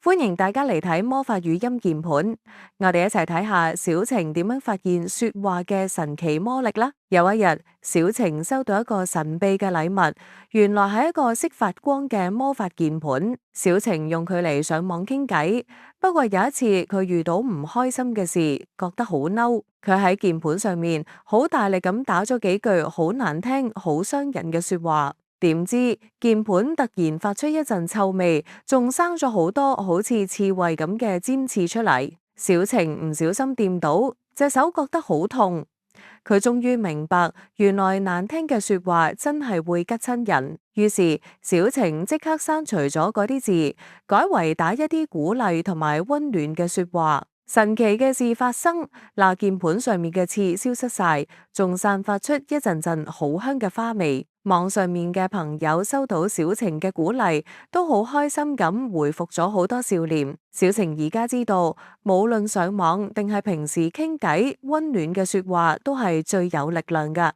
歡迎大家嚟睇魔法語音鍵盤，我哋一齊睇下小晴點樣發現說話嘅神奇魔力啦。有一日，小晴收到一個神秘嘅禮物，原來係一個識發光嘅魔法鍵盤。小晴用佢嚟上網傾偈，不過有一次佢遇到唔開心嘅事，覺得好嬲，佢喺鍵盤上面好大力咁打咗幾句好難聽、好傷人嘅說話。點知鍵盤突然發出一陣臭味，仲生咗好多好似刺蝟咁嘅尖刺出嚟。小晴唔小心掂到，隻手覺得好痛。佢終於明白，原來難聽嘅說話真係會吉親人。於是小晴即刻刪除咗嗰啲字，改為打一啲鼓勵同埋溫暖嘅說話。神奇嘅事發生，嗱，鍵盤上面嘅刺消失晒，仲散發出一陣陣好香嘅花味。網上面嘅朋友收到小晴嘅鼓勵，都好開心咁回復咗好多笑臉。小晴而家知道，無論上網定係平時傾偈，溫暖嘅說話都係最有力量㗎。